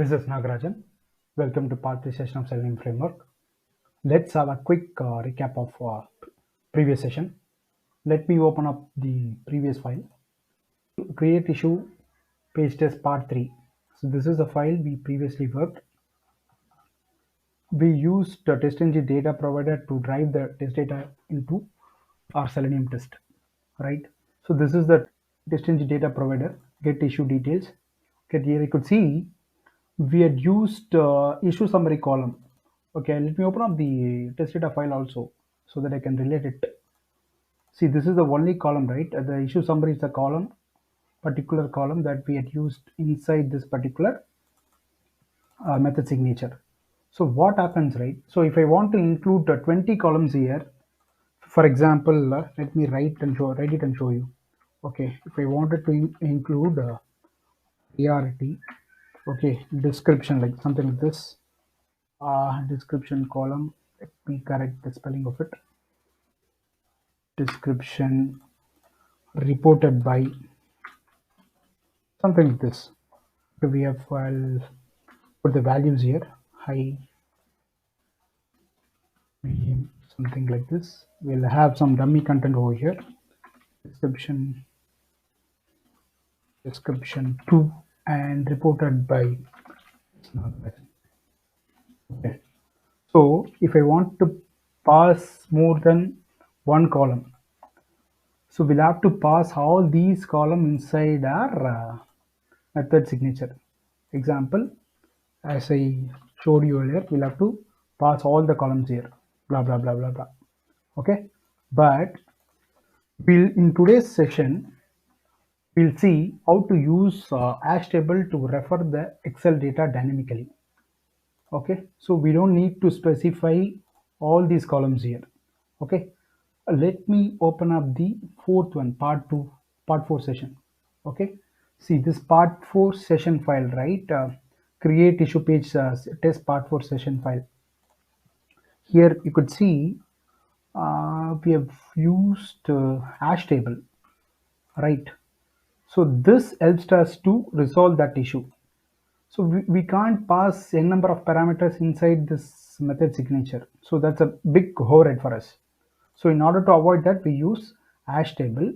This is Nagarajan. Welcome to part 3 session of Selenium Framework. Let's have a quick recap of previous session. Let me open up the previous file. Create issue page test part 3. So this is the file we previously worked. We used the TestNG data provider to drive the test data into our Selenium test, right? So this is the TestNG data provider, get issue details. Okay, here you could see we had used issue summary column. Okay, let me open up the test data file also so that I can relate it. See, this is the only column, right? The issue summary is the column, particular column that we had used inside this particular method signature. So what happens, right? So if I want to include 20 columns here, for example, let me write it and show you. Okay, if I wanted to include priority, okay, description like something like this, description column. Let me correct the spelling of it. Description reported by something like this. Okay, we have put the values here, high, medium, something like this. We'll have some dummy content over here. Description 2 and reported by. Okay. So if I want to pass more than one column, so we'll have to pass all these columns inside our method signature. Example, as I showed you earlier, we'll have to pass all the columns here, blah blah blah blah blah. Okay, but we'll in today's session we'll see how to use hash table to refer the Excel data dynamically. Okay, so we don't need to specify all these columns here. Okay, let me open up the fourth one, part 4 session. Okay, see this part 4 session file, right? Create issue page test part 4 session file. Here you could see we have used hash table, right? So this helps us to resolve that issue. So we can't pass n number of parameters inside this method signature. So that's a big overhead for us. So in order to avoid that, we use hash table.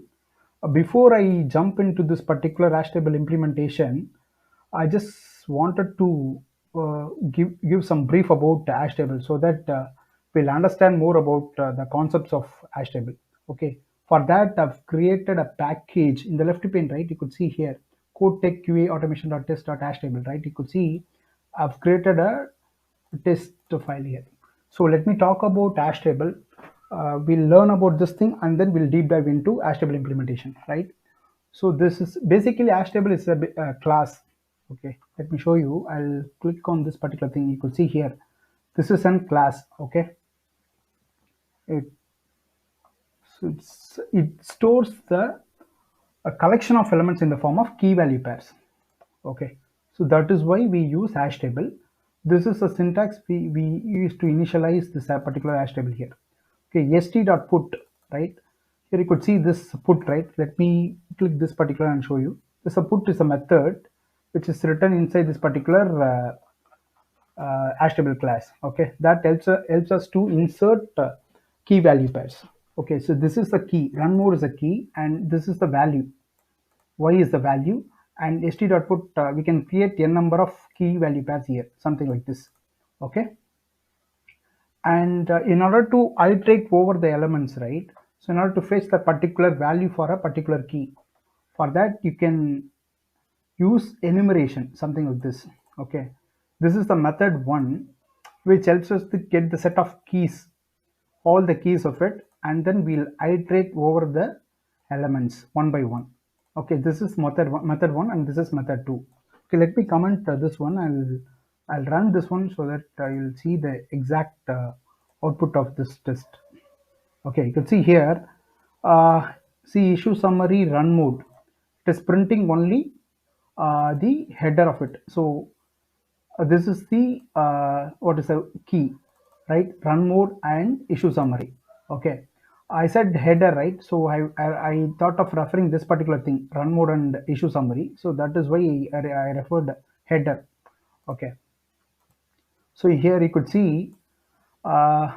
Before I jump into this particular hash table implementation, I just wanted to give some brief about the hash table so that we'll understand more about the concepts of hash table. Okay, for that I've created a package in the left pane, right? You could see here code tech qa automation.test.hash table, right? You could see I've created a test file here. So let me talk about hash table. We'll learn about this thing and then we'll deep dive into hash table implementation, right? So this is basically hash table is a class. Okay, let me show you. I'll click on this particular thing. You could see here, this is an class. Okay, it it stores a collection of elements in the form of key value pairs. Okay, so that is why we use hash table. This is a syntax we use to initialize this particular hash table here. Okay, st.put, right? Here you could see this put, right? Let me click this particular and show you. This put is a method which is written inside this particular hash table class. Okay, that helps us to insert key value pairs. Okay, so this is the key, run mode is a key, and this is the value, y is the value, and st.put we can create n number of key value pairs here, something like this. Okay, and in order to iterate over the elements, right? So in order to fetch the particular value for a particular key, for that you can use enumeration, something like this. Okay, this is the method 1 which helps us to get the set of keys, all the keys of it, and then we'll iterate over the elements one by one. Okay, this is method 1 and this is method 2. Okay, let me comment this one. I'll run this one so that you'll see the exact output of this test. Okay, you can see here, see issue summary run mode. It is printing only the header of it. So this is the what is the key, right? Run mode and issue summary. Okay, I said header, right? So I thought of referring this particular thing, run mode and issue summary. So that is why I referred header. Okay, so here you could see uh,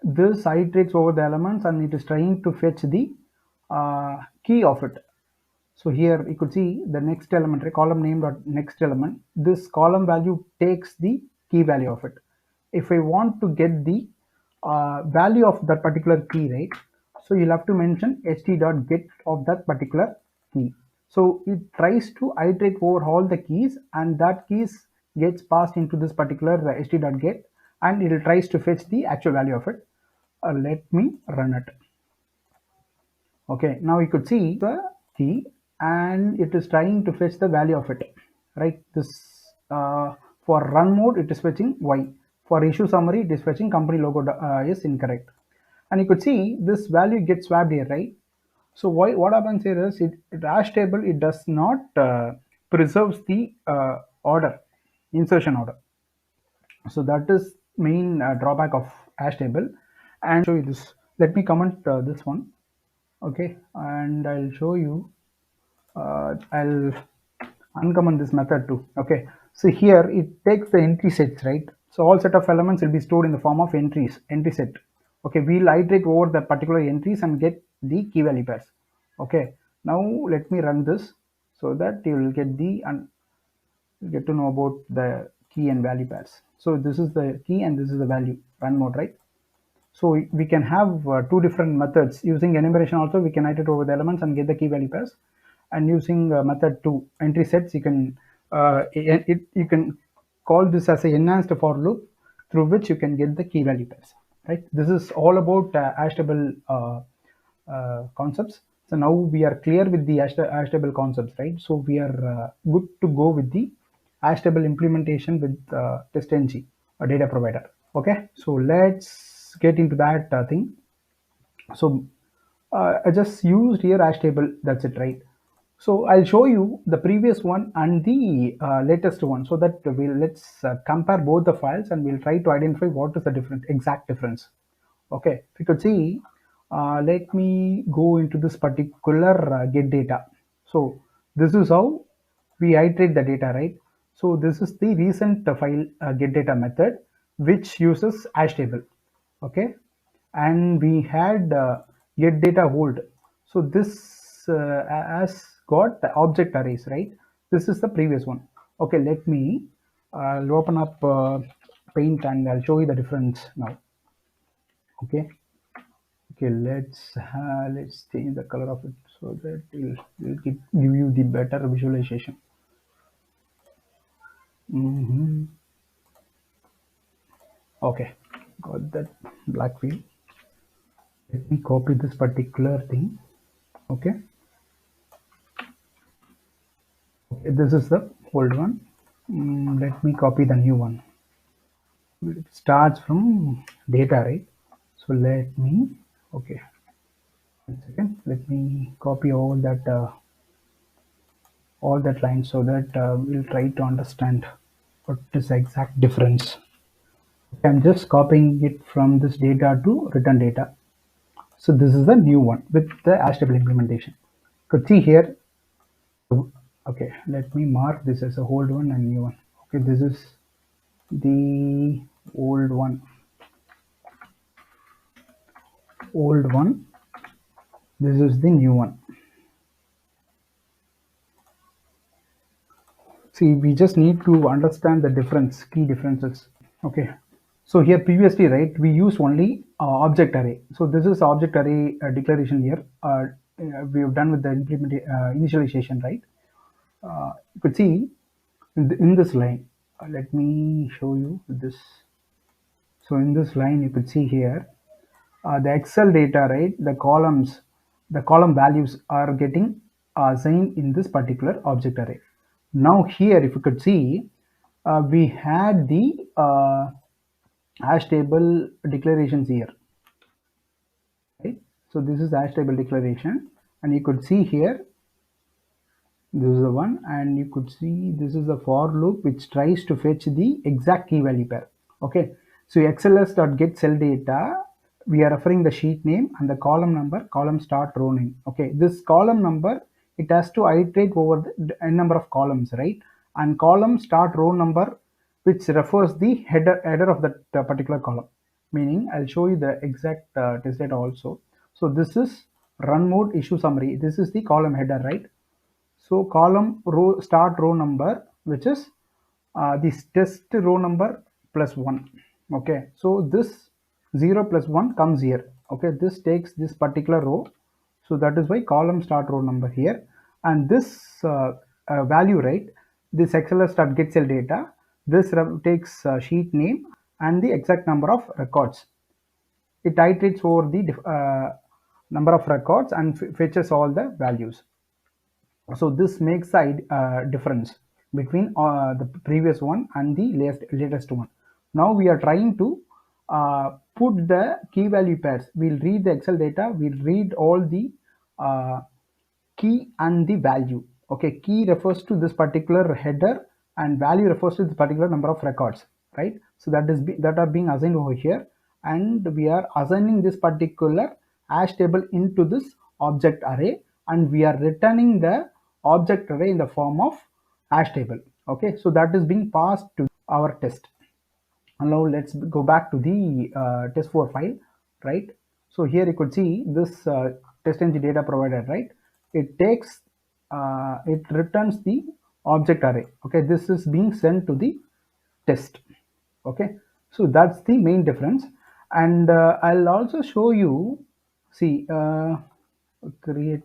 this iterates over the elements and it is trying to fetch the key of it. So here you could see the next element, right? Column name dot next element. This column value takes the key value of it. If I want to get the value of that particular key, right? So you'll have to mention ht.get of that particular key. So it tries to iterate over all the keys, and that keys gets passed into this particular ht.get, and it tries to fetch the actual value of it. Let me run it. Okay, now you could see the key and it is trying to fetch the value of it, right? This for run mode it is fetching y, for issue summary it is fetching company logo is incorrect, and you could see this value gets swapped here, right? So what happens here is it hash table, it does not preserves the order, insertion order. So that is main drawback of hash table. And show you this, let me comment this one. Okay, and I'll show you, I'll uncomment this method too. Okay, so here it takes the entry sets, right? So all set of elements will be stored in the form of entry set. Okay, we'll iterate over the particular entries and get the key value pairs. Okay, now let me run this so that you will get the get to know about the key and value pairs. So this is the key and this is the value, run mode, right? So we can have two different methods. Using enumeration also, we can iterate over the elements and get the key value pairs. And using method 2, entry sets, you can you can call this as a enhanced for loop through which you can get the key value pairs. Right. This is all about hash table concepts. So now we are clear with the hash table concepts, right? So we are good to go with the hash table implementation with TestNG, a data provider. Okay, so let's get into that thing. So I just used here hash table, that's it, right? So I'll show you the previous one and the latest one, so that let's compare both the files and we'll try to identify what is the exact difference. Okay, if you could see, let me go into this particular get data. So this is how we iterate the data, right? So this is the recent file get data method which uses hash table. Okay, and we had get data hold. So this has got the object arrays, right? This is the previous one. Okay, let me I'll open up paint and I'll show you the difference now. Okay, okay, let's change the color of it so that it'll give you the better visualization. Okay, got that black field. Let me copy this particular thing. Okay, okay, this is the old one. Let me copy the new one. It starts from data, right? So let me, okay, 1 second, let me copy all that line so that we'll try to understand what is the exact difference. Okay, I'm just copying it from this data to return data. So this is the new one with the hash table implementation. You could see here. Okay, let me mark this as a old one and new one. Okay, this is the old one. This is the new one. See, we just need to understand the key differences. Okay, so here previously, right, we use only object array. So this is object array declaration here. We have done with the initialization, right? You could see in this line. Let me show you this. So in this line, you could see here the Excel data, right? The column values are getting assigned in this particular object array. Now here, if you could see, we had the hash table declarations here, right? So this is the hash table declaration, and you could see here, this is the one, and you could see this is the for loop which tries to fetch the exact key value pair. Okay, so xls.get cell data, we are referring the sheet name and the column number, column start, row name. Okay, this column number, it has to iterate over the n number of columns, right? And column start row number which refers the header of that particular column. Meaning, I'll show you the exact test data also. So this is run mode issue summary. This is the column header, right? So column row start row number, which is this test row number plus 1. Okay, so this 0 plus 1 comes here. Okay, this takes this particular row, so that is why column start row number here. And this value, right, this XLS start get cell data, this takes sheet name and the exact number of records. It iterates over the number of records and fetches all the values. So this makes a difference between the previous one and the latest one. Now we are trying to put the key value pairs. We'll read the Excel data, we'll read all the uh, key and the value. Okay, key refers to this particular header and value refers to this particular number of records, right? So that are being assigned over here, and we are assigning this particular hash table into this object array, and we are returning the object array in the form of hash table. Okay, so that is being passed to our test. And now let's go back to the test4 file, right? So here you could see this test-ng data provided, right? It takes it returns the object array. Okay, this is being sent to the test. Okay, so that's the main difference. And I'll also show you, see, create,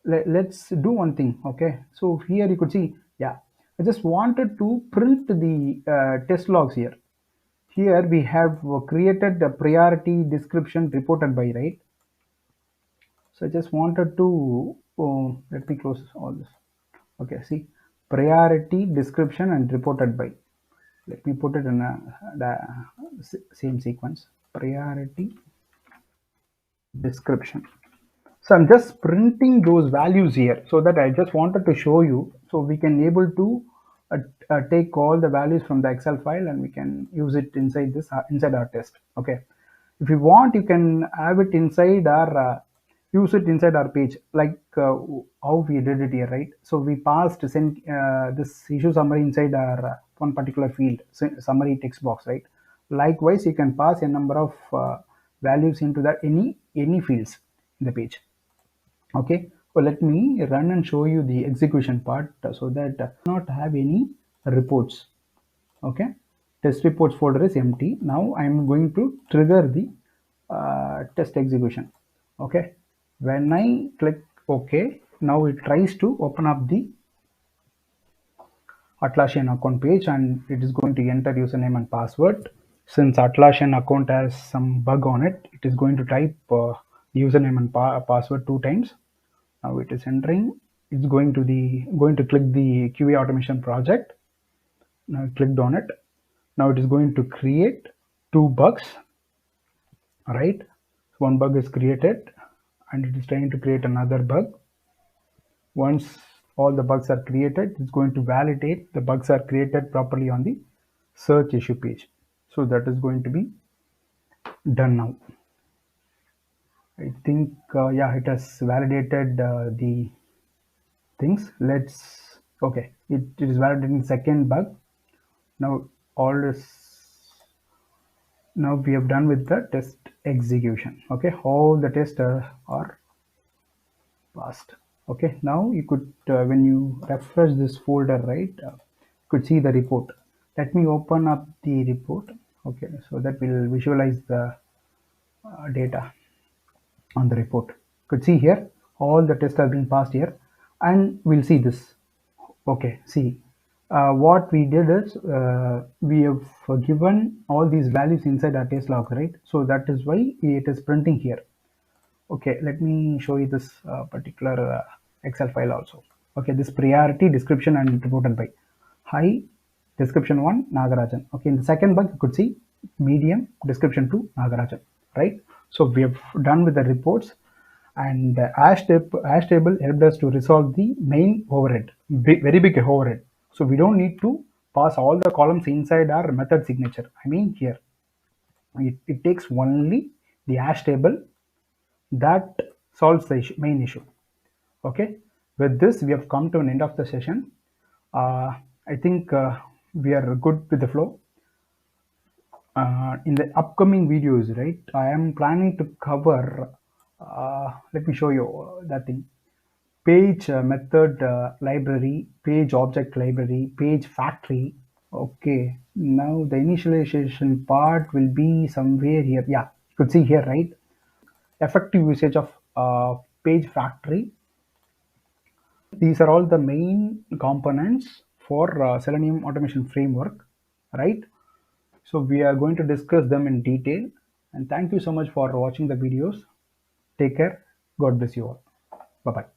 let's do one thing. Okay, so here you could see, yeah, I just wanted to print the test logs here. Here we have created the priority description reported by, right? So I just wanted to, let me close all this. Okay, see, priority description and reported by. Let me put it in the same sequence. Priority description. So I'm just printing those values here, so that I just wanted to show you, so we can able to take all the values from the Excel file and we can use it inside this inside our test. Okay, if you want, you can have it inside our use it inside our page, like how we did it here, right? So we passed this issue summary inside our one particular field, summary text box, right? Likewise, you can pass a number of values into that any fields in the page. Okay, so let me run and show you the execution part, so that not have any reports. Okay, test reports folder is empty. Now I'm going to trigger the test execution. Okay, when I click OK, now it tries to open up the Atlassian account page, and it is going to enter username and password. Since Atlassian account has some bug on it, it is going to type username and password 2 times. Now it is entering. It's going to click the QA automation project. Now I clicked on it. Now it is going to create 2 bugs. Right, one bug is created, and it is trying to create another bug. Once all the bugs are created, it's going to validate the bugs are created properly on the search issue page. So that is going to be done now. I think yeah, it has validated the things. Let's, okay, it is validating second bug. Now all is, now we have done with the test execution. Okay, all the tests are passed. Okay, now you could when you refresh this folder, right, you could see the report. Let me open up the report. Okay, so that will visualize the data on the report. You could see here all the tests have been passed here, and we'll see this. Okay, see, what we did is we have given all these values inside our test log, right? So that is why it is printing here. Okay, let me show you this particular Excel file also. Okay, this priority description and reported by. High description 1 Nagarajan. Okay, in the second bug you could see medium description 2 Nagarajan, right? So we have done with the reports, and hash table helped us to resolve the main overhead, very big overhead. So we don't need to pass all the columns inside our method signature. I mean here it takes only the hash table. That solves the main issue. Okay, with this we have come to an end of the session. I think we are good with the flow. In the upcoming videos, right, I am planning to cover, let me show you that thing. Page method library, page object library, page factory. Okay, now the initialization part will be somewhere here. Yeah, you could see here, right? Effective usage of page factory. These are all the main components for Selenium automation framework, right? So we are going to discuss them in detail. And thank you so much for watching the videos. Take care. God bless you all. Bye bye.